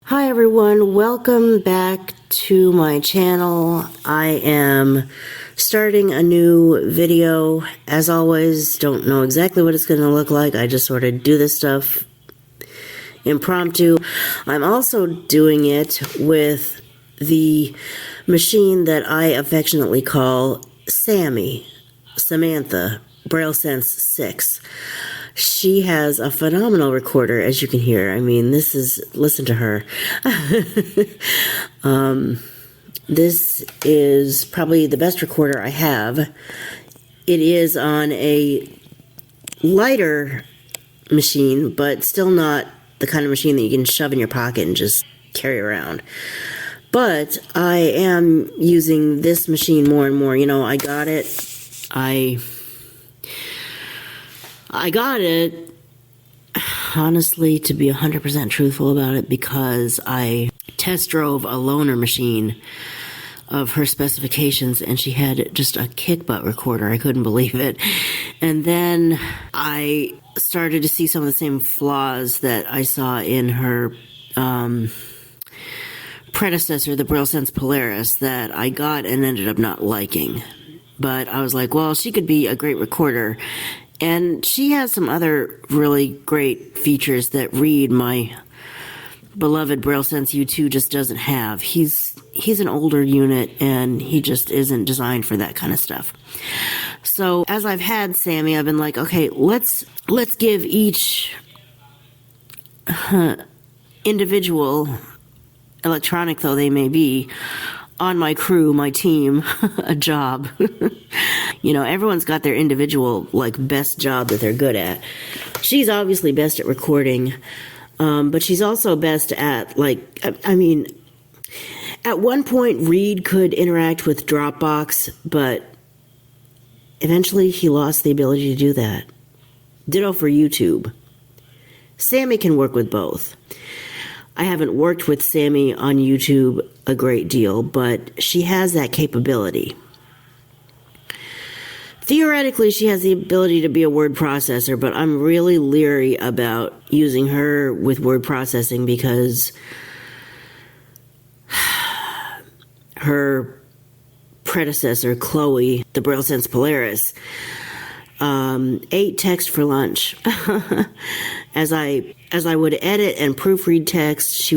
Hi everyone, welcome back to my channel. I am starting a new video. As always, don't know exactly what it's going to look like. I just sort of do this stuff impromptu. I'm also doing it with the machine that I affectionately call Sammie, Samantha, Braille Sense 6. She has a phenomenal recorder, as you can hear. I mean, listen to her. This is probably the best recorder I have. It is on a lighter machine, but still not the kind of machine that you can shove in your pocket and just carry around. But I am using this machine more and more. You know, I got it. I got it, honestly, to be 100% truthful about it, because I test drove a loaner machine of her specifications, and she had just a kick-butt recorder. I couldn't believe it. And then I started to see some of the same flaws that I saw in her predecessor, the Braille Sense Polaris, that I got and ended up not liking. But I was like, well, she could be a great recorder. And she has some other really great features that Reed, my beloved Braille Sense U2, just doesn't have. He's an older unit, and he just isn't designed for that kind of stuff. So as I've had Sammie, I've been like, okay, let's give each individual, electronic though they may be, on my crew, my team, a job. You know, everyone's got their individual, best job that they're good at. She's obviously best at recording, but she's also best at, at one point, Reed could interact with Dropbox, but eventually he lost the ability to do that. Ditto for YouTube. Sammie can work with both. I haven't worked with Sammie on YouTube a great deal, but she has that capability. Theoretically, she has the ability to be a word processor, but I'm really leery about using her with word processing because her predecessor, Chloe, the Braille Sense Polaris, ate text for lunch. As I would edit and proofread text,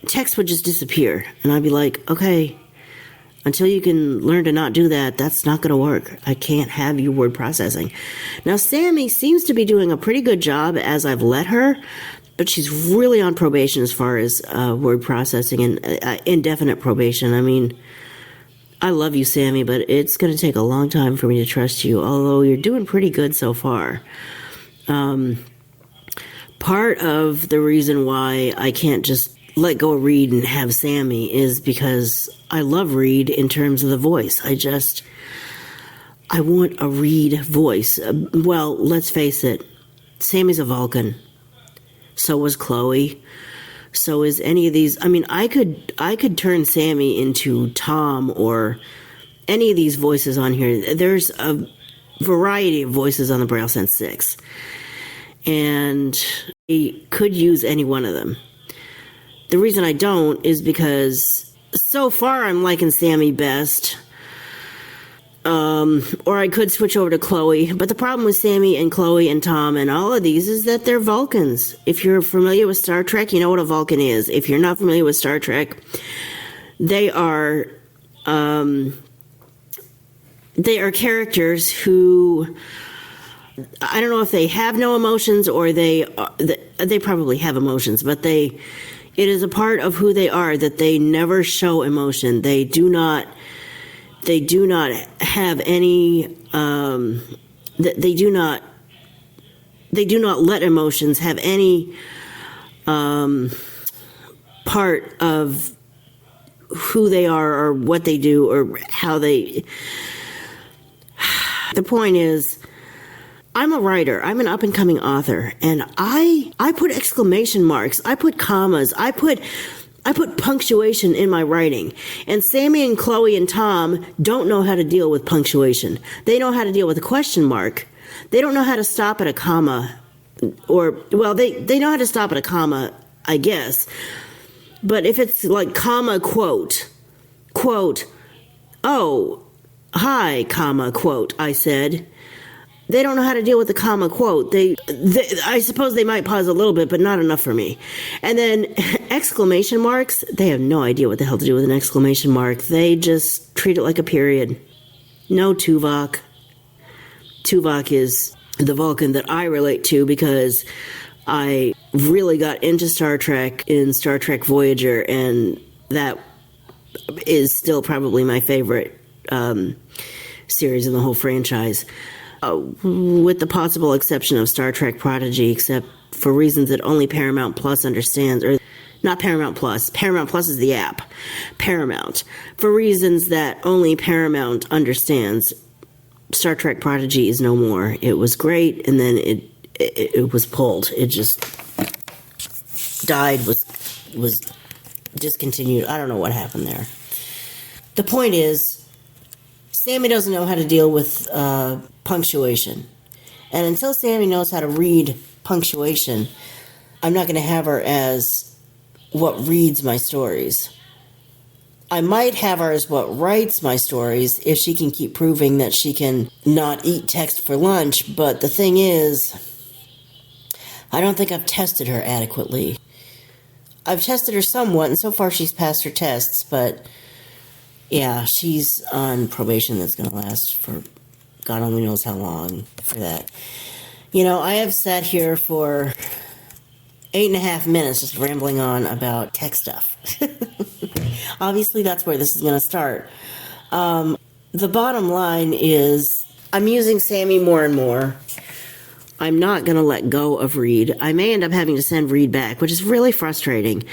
text would just disappear. And I'd be like, okay, until you can learn to not do that, that's not going to work. I can't have you word processing. Now, Sammie seems to be doing a pretty good job as I've let her, but she's really on probation as far as word processing and indefinite probation. I mean, I love you, Sammie, but it's going to take a long time for me to trust you, although you're doing pretty good so far. Part of the reason why I can't just let go of Reed and have Sammie is because I love Reed in terms of the voice. I want a Reed voice. Well, let's face it, Sammie's a Vulcan. So was Chloe. So is any of these. I mean, I could turn Sammie into Tom or any of these voices on here. There's a variety of voices on the Braille Sense 6. And I could use any one of them. The reason I don't is because so far I'm liking Sammie best. Or I could switch over to Chloe. But the problem with Sammie and Chloe and Tom and all of these is that they're Vulcans. If you're familiar with Star Trek, you know what a Vulcan is. If you're not familiar with Star Trek, they are characters who, I don't know if they have no emotions or they probably have emotions, but it is a part of who they are that they never show emotion. They do not have any, they do not let emotions have any part of who they are or what they do or how they. The point is, I'm a writer. I'm an up-and-coming author, and I put exclamation marks. I put commas. I put punctuation in my writing. And Sammie and Chloe and Tom don't know how to deal with punctuation. They know how to deal with a question mark. They don't know how to stop at a comma. Or, well, they know how to stop at a comma. I guess. But if it's like comma, quote, oh, hi, comma, quote, I said. They don't know how to deal with the comma quote. I suppose they might pause a little bit, but not enough for me. And then exclamation marks, they have no idea what the hell to do with an exclamation mark. They just treat it like a period. No Tuvok. Tuvok is the Vulcan that I relate to because I really got into Star Trek in Star Trek Voyager, and that is still probably my favorite series in the whole franchise. With the possible exception of Star Trek Prodigy, except for reasons that only Paramount Plus understands, or not Paramount Plus. Paramount Plus is the app. Paramount. For reasons that only Paramount understands, Star Trek Prodigy is no more. It was great, and then it was pulled. It just died, was discontinued. I don't know what happened there. The point is, Sammie doesn't know how to deal with punctuation. And until Sammie knows how to read punctuation, I'm not going to have her as what reads my stories. I might have her as what writes my stories if she can keep proving that she can not eat text for lunch. But the thing is, I don't think I've tested her adequately. I've tested her somewhat, and so far she's passed her tests, but yeah, she's on probation that's going to last for God only knows how long for that. You know, I have sat here for 8.5 minutes just rambling on about tech stuff. Obviously, that's where this is going to start. The bottom line is I'm using Sammie more and more. I'm not going to let go of Reed. I may end up having to send Reed back, which is really frustrating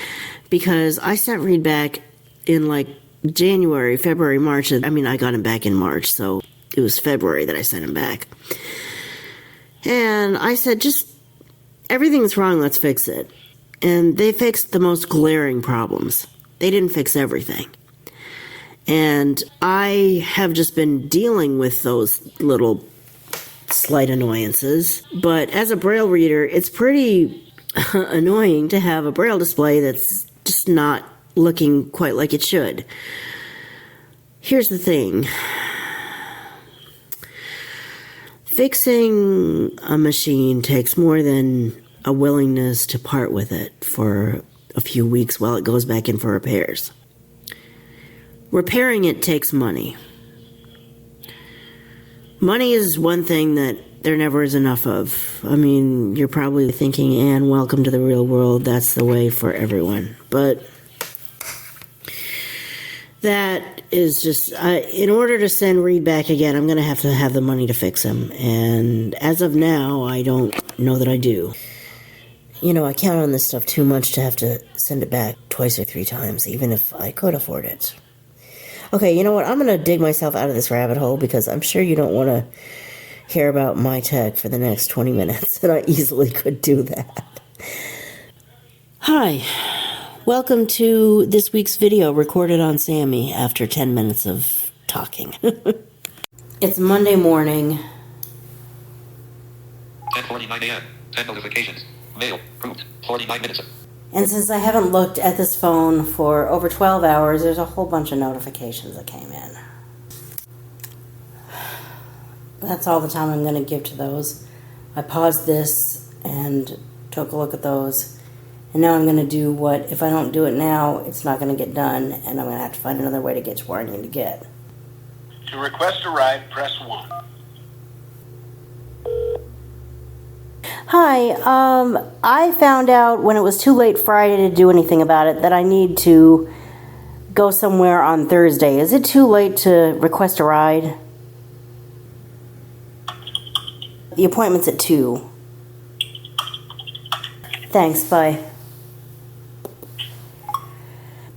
because I sent Reed back in like January, February, March. I mean, I got him back in March, so it was February that I sent him back. And I said, just, everything's wrong, let's fix it. And they fixed the most glaring problems. They didn't fix everything. And I have just been dealing with those little slight annoyances. But as a Braille reader, it's pretty annoying to have a Braille display that's just not looking quite like it should. Here's the thing. Fixing a machine takes more than a willingness to part with it for a few weeks while it goes back in for repairs. Repairing it takes money. Money is one thing that there never is enough of. I mean, you're probably thinking, Anne, welcome to the real world. That's the way for everyone. But that is just, in order to send Reed back again, I'm going to have the money to fix him. And as of now, I don't know that I do. You know, I count on this stuff too much to have to send it back twice or 3 times, even if I could afford it. Okay, you know what? I'm going to dig myself out of this rabbit hole because I'm sure you don't want to hear about my tech for the next 20 minutes, and I easily could do that. Hi. Welcome to this week's video recorded on Sammie after 10 minutes of talking. It's Monday morning. 10:49 a.m. 10 notifications. Mail. Proved. 49 minutes. And since I haven't looked at this phone for over 12 hours, there's a whole bunch of notifications that came in. That's all the time I'm going to give to those. I paused this and took a look at those. And now I'm going to do what, if I don't do it now, it's not going to get done, and I'm going to have to find another way to get to where I need to get. To request a ride, press 1. Hi, I found out when it was too late Friday to do anything about it that I need to go somewhere on Thursday. Is it too late to request a ride? The appointment's at 2. Thanks, bye.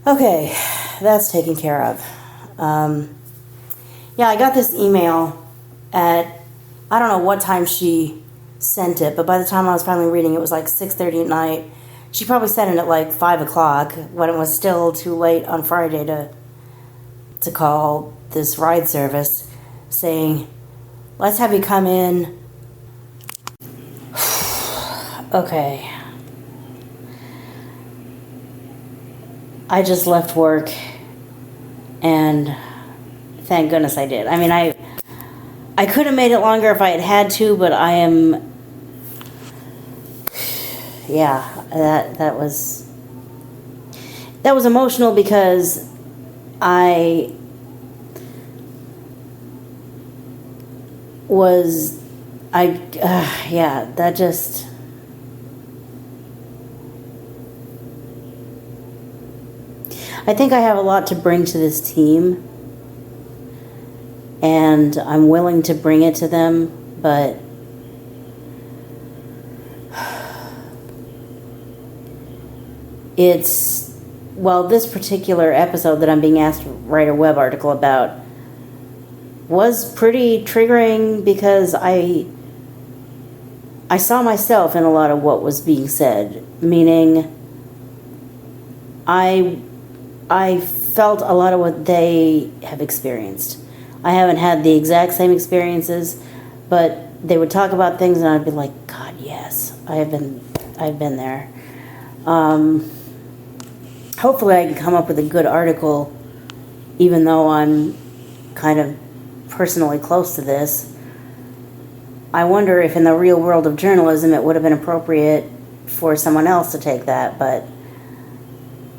Okay, that's taken care of. Yeah, I got this email at, I don't know what time she sent it, but by the time I was finally reading, it was like 6:30 at night. She probably sent it at like 5 o'clock when it was still too late on Friday to call this ride service saying, let's have you come in. Okay. I just left work, and thank goodness I did. I mean, I could have made it longer if I had had to, but I am, yeah, that was emotional because I that just, I think I have a lot to bring to this team, and I'm willing to bring it to them, but this particular episode that I'm being asked to write a web article about was pretty triggering because I saw myself in a lot of what was being said, meaning I felt a lot of what they have experienced. I haven't had the exact same experiences, but they would talk about things and I'd be like, God, yes, I've been there. Hopefully I can come up with a good article, even though I'm kind of personally close to this. I wonder if in the real world of journalism it would have been appropriate for someone else to take that, but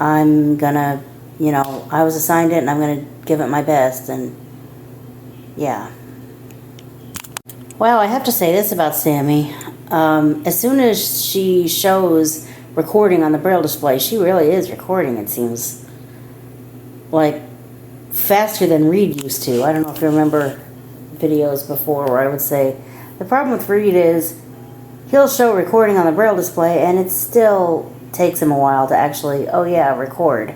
I'm gonna, I was assigned it and I'm gonna give it my best, and yeah. Well, I have to say this about Sammie. As soon as she shows recording on the Braille display, she really is recording, it seems. Like, faster than Reed used to. I don't know if you remember videos before where I would say, the problem with Reed is he'll show recording on the Braille display and it still takes him a while to actually, record.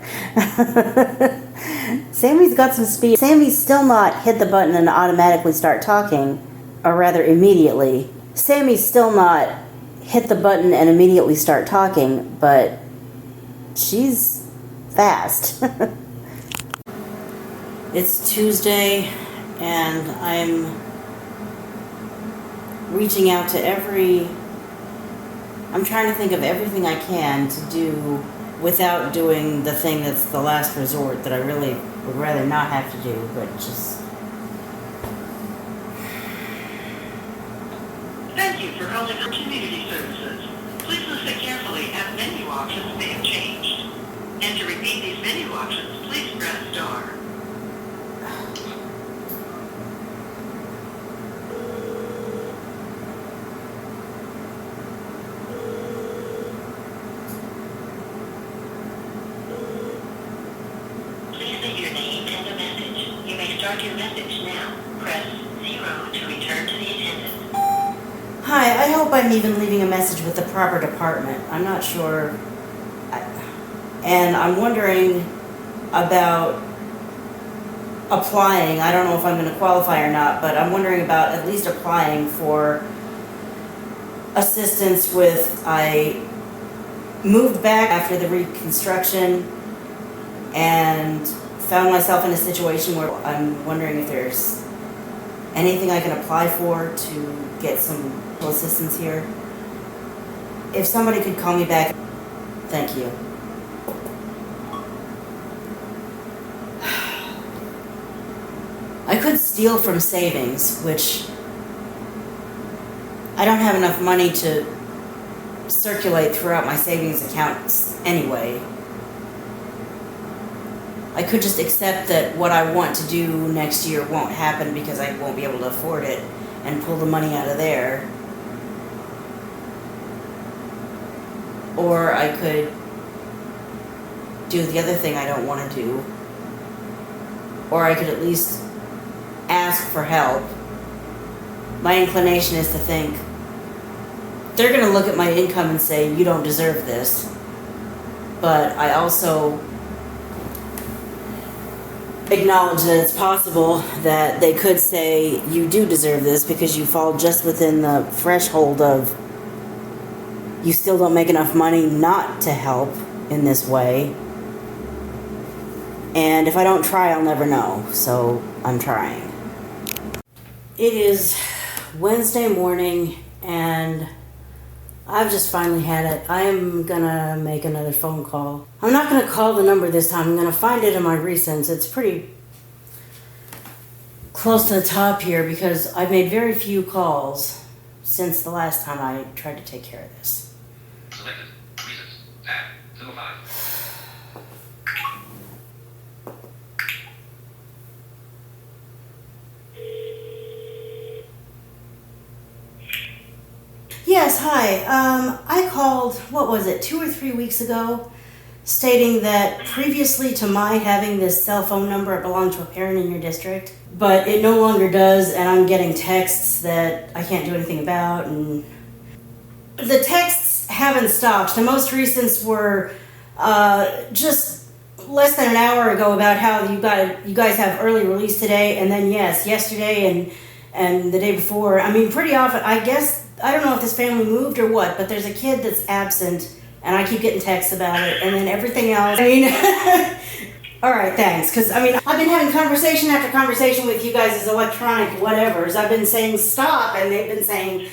Sammie's got some speed. Sammie's still not hit the button and automatically start talking, or rather immediately. Sammie's still not hit the button and immediately start talking, but she's fast. It's Tuesday, and I'm reaching out to I'm trying to think of everything I can to do without doing the thing that's the last resort that I really would rather not have to do, but just... Thank you for calling for community services. Please listen carefully as menu options may have changed. And to repeat these menu options, please press star. Please leave your name and a message. You may start your message now. Press 0 to return to the attendant. Hi, I hope I'm even leaving a message with the proper department. I'm not sure. And I'm wondering about applying. I don't know if I'm going to qualify or not, but I'm wondering about at least applying for assistance with... I moved back after the reconstruction and found myself in a situation where I'm wondering if there's anything I can apply for to get some assistance here. If somebody could call me back, thank you. I could steal from savings, which I don't have enough money to circulate throughout my savings accounts anyway. I could just accept that what I want to do next year won't happen because I won't be able to afford it and pull the money out of there. Or I could do the other thing I don't want to do. Or I could at least ask for help. My inclination is to think, they're going to look at my income and say, you don't deserve this. But I also acknowledge that it's possible that they could say, you do deserve this because you fall just within the threshold of you still don't make enough money not to help in this way. And if I don't try, I'll never know. So I'm trying. It is Wednesday morning, and I've just finally had it. I am gonna make another phone call. I'm not gonna call the number this time. I'm gonna find it in my recents. It's pretty close to the top here because I've made very few calls since the last time I tried to take care of this. Selected. Reasons. Tab. 205. Yes, hi. I called, what was it, 2 or 3 weeks ago, stating that previously to my having this cell phone number, it belonged to a parent in your district, but it no longer does, and I'm getting texts that I can't do anything about, and the texts haven't stopped. The most recents were just less than an hour ago about how you guys have early release today, and then yes, yesterday and the day before. I mean, pretty often, I guess, I don't know if this family moved or what, but there's a kid that's absent, and I keep getting texts about it, and then everything else. I mean, all right, thanks, because, I mean, I've been having conversation after conversation with you guys as electronic whatevers. I've been saying stop, and they've been saying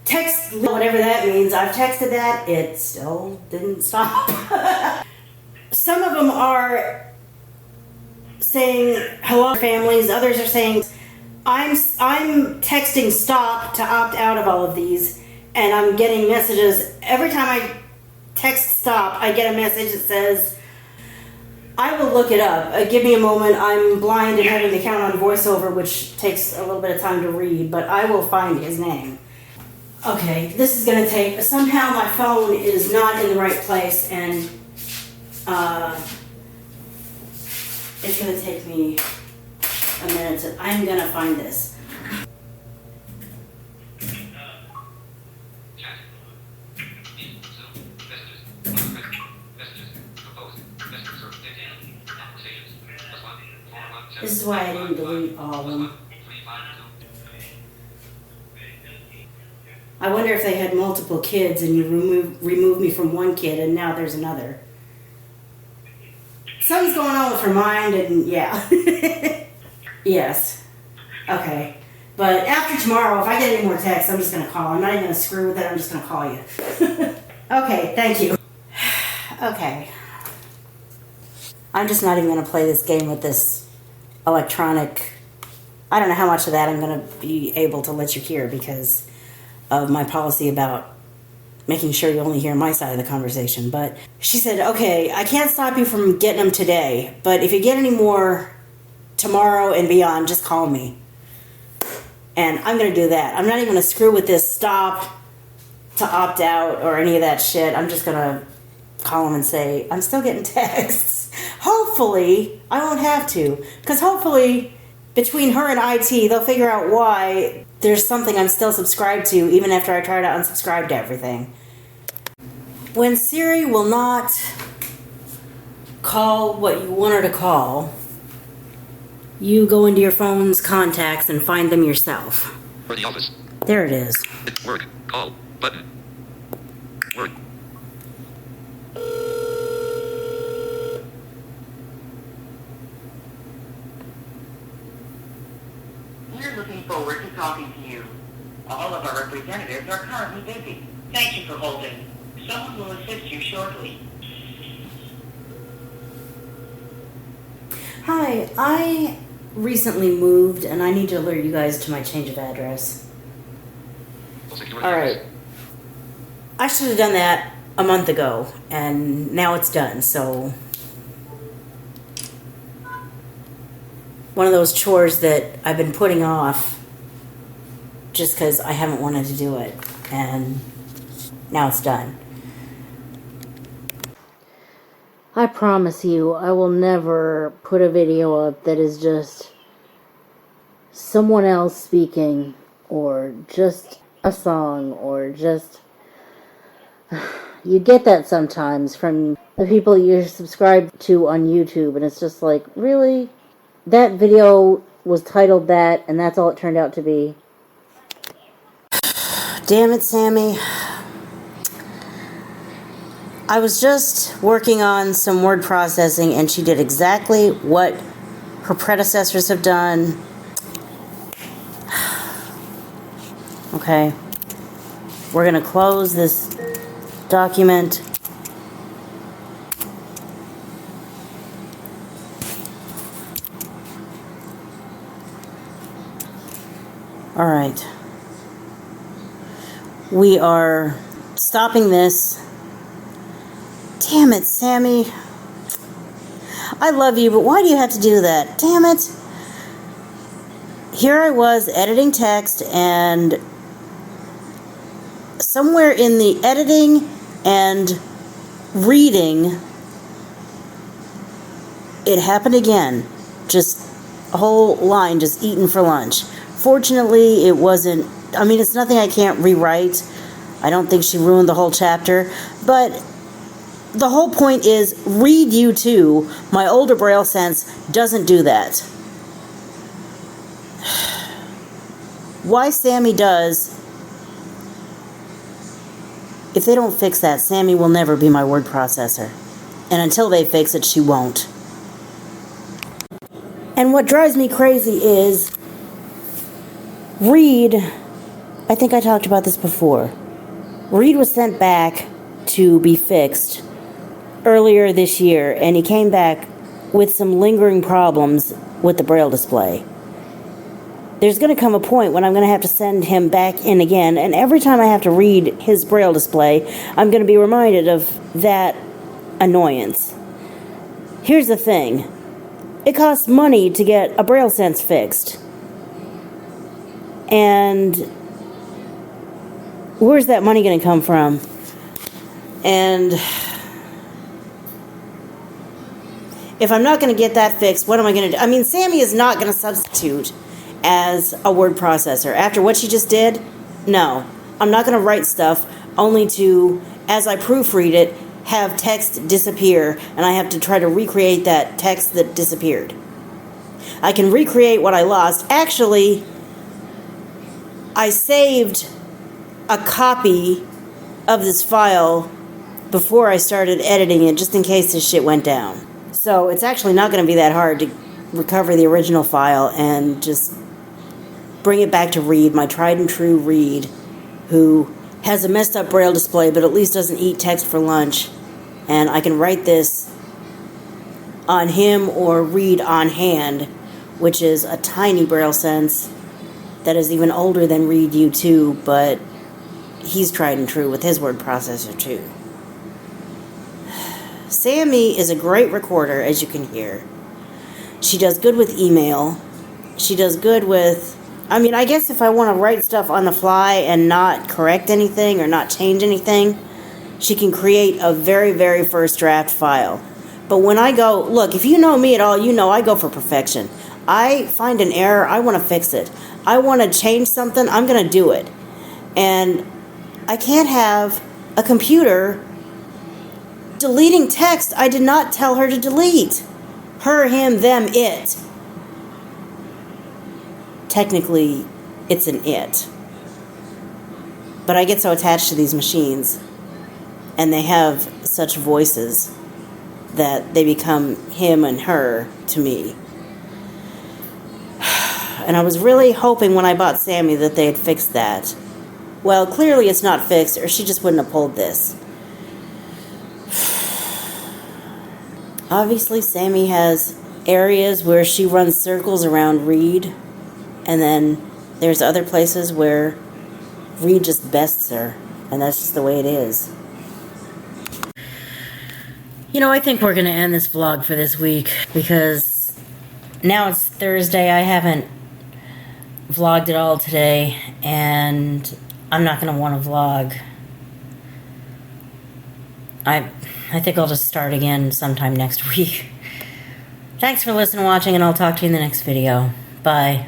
text, whatever that means. I've texted that, it still didn't stop. Some of them are saying hello families, others are saying I'm texting stop to opt out of all of these, and I'm getting messages. Every time I text stop, I get a message that says, I will look it up. Give me a moment. I'm blind and having to count on voiceover, which takes a little bit of time to read, but I will find his name. Okay, this is going to take... Somehow my phone is not in the right place, and it's going to take me a minute. I'm going to find this. This is why I didn't delete all of them. I wonder if they had multiple kids and you removed me from one kid and now there's another. Something's going on with her mind and yeah. Yes. Okay. But after tomorrow, if I get any more texts, I'm just going to call. I'm not even going to screw with it. I'm just going to call you. Okay. Thank you. Okay. I'm just not even going to play this game with this electronic. I don't know how much of that I'm going to be able to let you hear because of my policy about making sure you only hear my side of the conversation. But she said, okay, I can't stop you from getting them today, but if you get any more tomorrow and beyond, just call me. And I'm going to do that. I'm not even going to screw with this stop to opt out or any of that shit. I'm just going to call them and say, I'm still getting texts. Hopefully, I won't have to. Because hopefully, between her and IT, they'll figure out why there's something I'm still subscribed to, even after I try to unsubscribe to everything. When Siri will not call what you want her to call, you go into your phone's contacts and find them yourself. For the office. There it is. Word. Call. Button. Word. We're looking forward to talking to you. All of our representatives are currently busy. Thank you for holding. Someone will assist you shortly. Hi, I recently moved and I need to alert you guys to my change of address. Alright. I should have done that a month ago and now it's done, so one of those chores that I've been putting off just because I haven't wanted to do it, and now it's done. I promise you, I will never put a video up that is just someone else speaking, or just a song, or just... You get that sometimes from the people you subscribe to on YouTube, and it's just like, really? That video was titled that, and that's all it turned out to be. Damn it, Sammie. I was just working on some word processing, and she did exactly what her predecessors have done. Okay. We're going to close this document. All right. We are stopping this. Damn it, Sammie. I love you, but why do you have to do that? Damn it. Here I was editing text, and somewhere in the editing and reading, it happened again. Just a whole line just eaten for lunch. Fortunately, it wasn't, I mean, it's nothing I can't rewrite. I don't think she ruined the whole chapter, but the whole point is, read you too. My older Braille Sense doesn't do that. Why Sammie does, if they don't fix that, Sammie will never be my word processor. And until they fix it, she won't. And what drives me crazy is, Reed, I think I talked about this before. Reed was sent back to be fixed earlier this year, and he came back with some lingering problems with the Braille display. There's going to come a point when I'm going to have to send him back in again, and every time I have to read his Braille display, I'm going to be reminded of that annoyance. Here's the thing. It costs money to get a Braille Sense fixed. And where's that money going to come from? And if I'm not going to get that fixed, what am I going to do? I mean, Sammie is not going to substitute as a word processor. After what she just did, no. I'm not going to write stuff only to, as I proofread it, have text disappear, and I have to try to recreate that text that disappeared. I can recreate what I lost. Actually, I saved a copy of this file before I started editing it, just in case this shit went down. So it's actually not going to be that hard to recover the original file and just bring it back to Reed, my tried and true Reed, who has a messed up Braille display but at least doesn't eat text for lunch. And I can write this on him or Reed on hand, which is a tiny Braille Sense that is even older than Reed U2, but he's tried and true with his word processor too. Sammie is a great recorder, as you can hear. She does good with email. She does good with, I mean, I guess if I want to write stuff on the fly and not correct anything or not change anything, she can create a very, very first draft file. But when I go, look, if you know me at all, you know I go for perfection. I find an error, I want to fix it. I want to change something, I'm going to do it. And I can't have a computer deleting text I did not tell her to delete. Her, him, them, it. Technically, it's an it. But I get so attached to these machines, and they have such voices that they become him and her to me. And I was really hoping when I bought Sammie that they had fixed that. Well, clearly it's not fixed, or she just wouldn't have pulled this. Obviously, Sammie has areas where she runs circles around Reed, and then there's other places where Reed just bests her, and that's just the way it is. You know, I think we're going to end this vlog for this week, because now it's Thursday. I haven't vlogged at all today, and I'm not going to want to vlog. I think I'll just start again sometime next week. Thanks for listening and watching, and I'll talk to you in the next video. Bye.